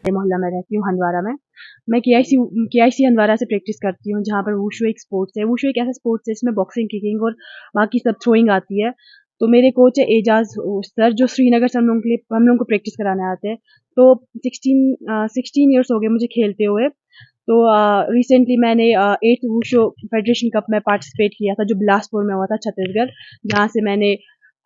मोहल्ला में रहती हूँ हंदवारा में। मैं केआईसी हंदवारा से प्रैक्टिस करती हूँ, जहाँ पर वुशु एक स्पोर्ट्स है। वुशु एक ऐसा स्पोर्ट्स है जिसमें बॉक्सिंग, किकिंग और बाकी सब थ्रोइंग आती है। तो मेरे कोच है एजाज सर, जो श्रीनगर से हम लोगों को प्रैक्टिस कराने आते हैं। तो 16 ईयर्स हो गए मुझे खेलते हुए। तो रिसेंटली मैंने 8th वुशु फेडरेशन कप में पार्टिसिपेट किया था, जो बिलासपुर में हुआ था, छत्तीसगढ़, जहाँ से मैंने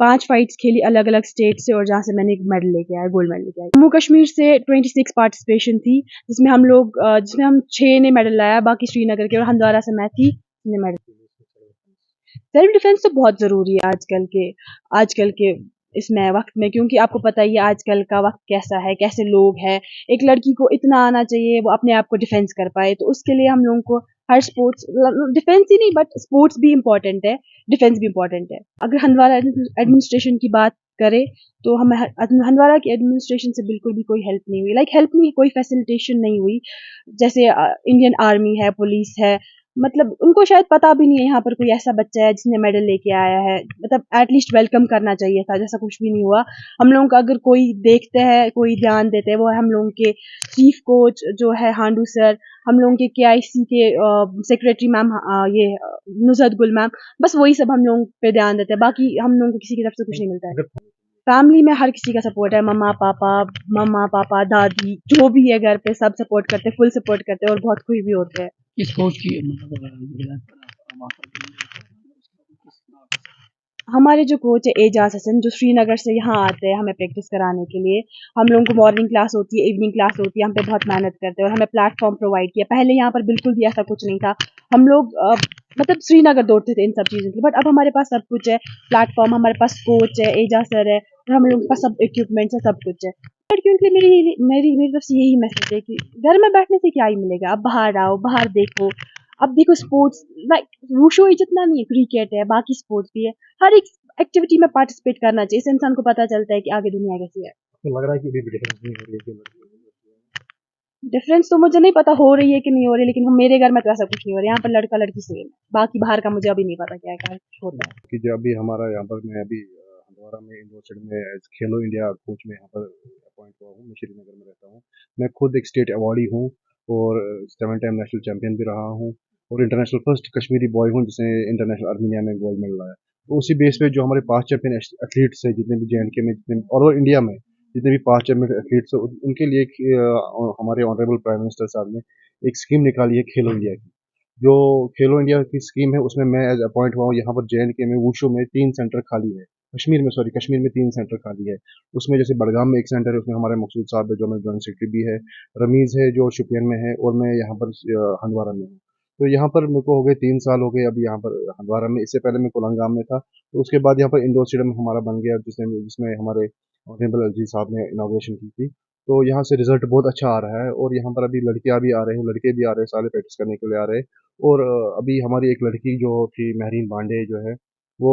5 फाइट्स खेली अलग अलग स्टेट से, और जहाँ से मैंने एक मेडल लेके आया, गोल्ड मेडल लेके आया। जम्मू कश्मीर से 26 पार्टिसिपेशन थी, जिसमें हम 6 ने मेडल लाया, बाकी श्रीनगर के और हंदवारा से मैं थी मेडल। सेल्फ डिफेंस तो बहुत जरूरी है आजकल के इसमें वक्त में, क्योंकि आपको पता ही है आजकल का वक्त कैसा है, कैसे लोग हैं। एक लड़की को इतना आना चाहिए वो अपने आप को डिफेंस कर पाए, तो उसके लिए हम लोगों को हर स्पोर्ट्स, डिफेंस ही नहीं बट स्पोर्ट्स भी इम्पोर्टेंट है, डिफेंस भी इम्पोर्टेंट है। अगर हंदवारा एडमिनिस्ट्रेशन की बात करें तो हमें हंदवारा की एडमिनिस्ट्रेशन से बिल्कुल भी कोई हेल्प नहीं हुई, हेल्प नहीं, कोई फैसिलिटेशन नहीं हुई। जैसे इंडियन आर्मी है, पुलिस है, मतलब उनको शायद पता भी नहीं है यहाँ पर कोई ऐसा बच्चा है जिसने मेडल लेके आया है। मतलब एटलीस्ट वेलकम करना चाहिए था, जैसा कुछ भी नहीं हुआ। हम लोगों का अगर कोई देखते हैं, कोई ध्यान देते हैं, वो है हम लोगों के चीफ कोच जो है हांडू सर, हम लोगों के केआईसी के सेक्रेटरी मैम, ये नुसरत गुल मैम, बस वही सब हम लोगों पे ध्यान देते हैं। बाकी हम लोगों को किसी की तरफ से कुछ नहीं मिलता है। फैमिली में हर किसी का सपोर्ट है, मम्मा पापा दादी, जो भी है घर पे सब सपोर्ट करते हैं, फुल सपोर्ट करते हैं और बहुत खुश भी होते हैं। किस कोच की मतलब हमारे जो कोच है एजाज हसन, जो श्रीनगर से यहाँ आते हैं हमें प्रैक्टिस कराने के लिए। हम लोगों को मॉर्निंग क्लास होती है, इवनिंग क्लास होती है, हम पे बहुत मेहनत करते हैं और हमें प्लेटफॉर्म प्रोवाइड किया। पहले यहाँ पर बिल्कुल भी ऐसा कुछ नहीं था। हम लोग मतलब श्रीनगर दौड़ते थे इन सब चीज़ों के लिए, बट अब हमारे पास सब कुछ है, प्लेटफॉर्म, हमारे पास कोच है, एजाज सर है, और हम लोगों के पास सब इक्विपमेंट्स है, सब कुछ है। लड़कियों के लिए मेरी तरफ से यही मैसेज है कि घर में बैठने से क्या ही मिलेगा, अब बाहर आओ, बाहर देखो। अब देखो स्पोर्ट्स, लाइक वुशु ही जितना नहीं है, क्रिकेट है, बाकी स्पोर्ट्स भी है, हर एक एक्टिविटी में पार्टिसिपेट करना चाहिए। इससे इंसान को पता चलता है कि आगे दुनिया कैसी है। तो लग रहा है कि अभी भी डिफरेंस नहीं हो रही है। डिफरेंस तो मुझे नहीं पता हो रही है कि नहीं हो रही, लेकिन मेरे घर में तो ऐसा कुछ नहीं हो रहा है। यहाँ पर लड़का लड़की सेम है, बाकी बाहर का मुझे अभी नहीं पता क्या क्या होता है। कि जो अभी हमारा यहाँ पर, मैं अभी हंदवारा में इंडोर स्टेडियम में एज खेलो इंडिया कोच में यहाँ पर अपॉइंट हुआ हूँ। मैं श्रीनगर में रहता हूँ। मैं खुद एक स्टेट अवार्डी हूँ और 7 टाइम नेशनल चैंपियन भी रहा हूँ और इंटरनेशनल फर्स्ट कश्मीरी बॉय हूँ जिसने इंटरनेशनल आर्मीनिया में गोल्ड मेडल लाया। तो उसी बेस पे जो हमारे 5 चैंपियन एथलीट्स है, जितने भी JNK में, जितने और इंडिया में जितने भी 5 चैंपियन एथलीट्स है, उनके लिए हमारे ऑनरेबल प्राइम मिनिस्टर साहब ने एक स्कीम निकाली है खेलो इंडिया की। जो खेलो इंडिया की स्कीम है उसमें मैं एज अपॉइंट हुआ हूँ। यहाँ पर JNK में वुशु में 3 सेंटर खाली है। कश्मीर में 3 सेंटर खाली है। उसमें जैसे बड़गाम में एक सेंटर है, उसमें हमारे मकसूद साहब है जो हमारे जॉइंट सेक्रेटरी भी है, रमीज़ है जो शुपियन में है, और मैं यहाँ पर हंदवारा में हूँ। तो यहाँ पर मेरे को हो गए 3 साल हो गए अभी यहाँ पर हंदवारा में। इससे पहले मैं कोलंगाम में था। तो उसके बाद यहाँ पर इंडोर स्टेडियम हमारा बन गया जिसमें हमारे ऑनरेबल अजीज साहब ने इनाग्रेशन की थी। तो यहाँ से रिजल्ट बहुत अच्छा आ रहा है और यहाँ पर अभी लड़कियाँ भी आ रहे हैं, लड़के भी आ रहे हैं, सारे प्रैक्टिस करने के लिए आ रहे हैं। और अभी हमारी एक लड़की जो थी महरीन पांडे जो है, वो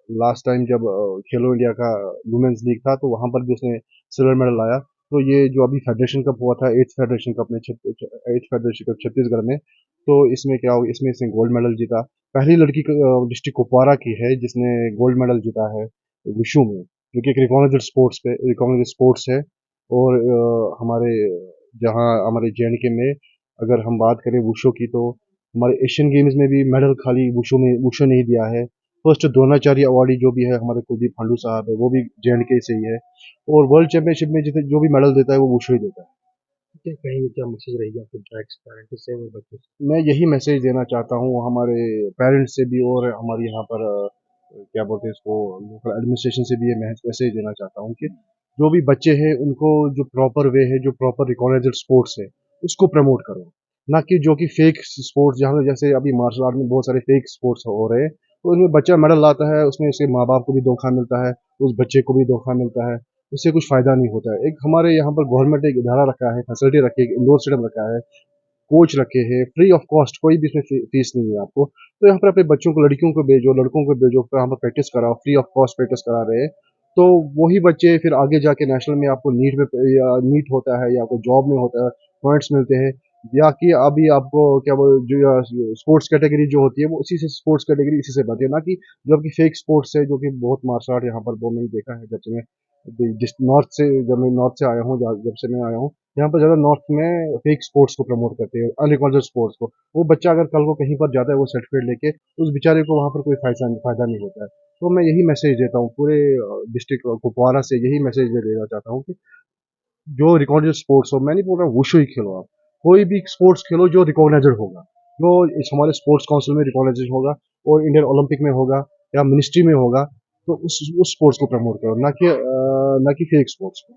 लास्ट टाइम जब खेलो इंडिया का वुमेन्स लीग था तो वहाँ पर भी उसने सिल्वर मेडल लाया। तो ये जो अभी फेडरेशन कप हुआ था, 8th फेडरेशन कप में, 8th फेडरेशन कप छत्तीसगढ़ में, तो इसमें क्या हुआ, इसमें इसने गोल्ड मेडल जीता। पहली लड़की डिस्ट्रिक्ट कुपवारा की है जिसने गोल्ड मेडल जीता है विशु में, जो कि एक रिकॉग्नाइज्ड स्पोर्ट्स है। और हमारे जहाँ हमारे JNK में अगर हम बात करें वुशु की, तो हमारे एशियन गेम्स में भी मेडल खाली वुशु ने ही दिया है। फर्स्ट द्रोणाचार्य अवार्डी जो भी है हमारे कुलदीप हांडू साहब है, वो भी JNK से ही है। और वर्ल्ड चैंपियनशिप में जितने जो भी मेडल देता है वो वुशु ही देता है। कहीं क्या मैसेज रहेगी आपके पेरेंट्स से और बच्चों से? मैं यही मैसेज देना चाहता हूँ हमारे पेरेंट्स से भी और हमारे यहाँ पर क्या बोलते हैं इसको, लोकल एडमिनिस्ट्रेशन से भी ये मैसेज देना चाहता हूँ कि जो भी बच्चे हैं उनको जो प्रॉपर वे है, जो प्रॉपर रिकॉग्नाइज्ड स्पोर्ट्स है, उसको प्रमोट करो। ना कि जो कि फेक स्पोर्ट्स, जहाँ जैसे अभी मार्शल आर्ट में बहुत सारे फेक स्पोर्ट्स हो रहे हैं, तो उसमें बच्चा मेडल लाता है, उसमें उसके माँ बाप को भी धोखा मिलता है, उस बच्चे को भी धोखा मिलता है, उससे कुछ फायदा नहीं होता है। एक हमारे यहाँ पर गवर्नमेंट एक इदारा रखा है, फैसिलिटी रखी है, इंडोर स्टेडियम रखा है, कोच रखे हैं, फ्री ऑफ कॉस्ट, कोई भी इसमें फीस नहीं है आपको। तो यहाँ पर अपने बच्चों को, लड़कियों को भेजो, लड़कों को भेजो, यहाँ पर प्रैक्टिस कराओ, फ्री ऑफ कॉस्ट प्रैक्टिस करा रहे हैं। तो वही बच्चे फिर आगे जाके नेशनल में आपको नीट में या नीट होता है या कोई जॉब में होता है, पॉइंट्स मिलते हैं, या कि अभी आपको क्या बोल जो स्पोर्ट्स कैटेगरी जो होती है वो उसी से स्पोर्ट्स कैटेगरी इसी से बनती है, ना कि जो आपकी फेक स्पोर्ट्स है जो कि बहुत मार्शल आर्ट यहाँ पर वो मैंने देखा है जब से मैं जिस नॉर्थ से जब मैं नॉर्थ से आया हूँ, जब से मैं आया हूँ यहाँ पर ज़्यादा नॉर्थ में फेक स्पोर्ट्स को प्रमोट करते हैं, अनरिकॉग्नाइज्ड स्पोर्ट्स को। वो बच्चा अगर कल को कहीं पर जाता है वो सर्टिफिकेट लेके, तो उस बेचारे को वहाँ पर कोई फायदा नहीं होता है। तो मैं यही मैसेज देता हूँ पूरे डिस्ट्रिक्ट कुपवारा से, यही मैसेज मैं देना चाहता हूँ कि जो रिकॉग्नाइज्ड स्पोर्ट्स हो, मैं नहीं बोल रहा वुशु ही खेलो, आप कोई भी स्पोर्ट्स खेलो जो रिकॉग्नाइज्ड होगा, जो इस हमारे स्पोर्ट्स काउंसिल में रिकॉग्नाइजेशन होगा और इंडियन ओलंपिक में होगा या मिनिस्ट्री में होगा, तो उस स्पोर्ट्स को प्रमोट करो, ना कि फेक स्पोर्ट्स को।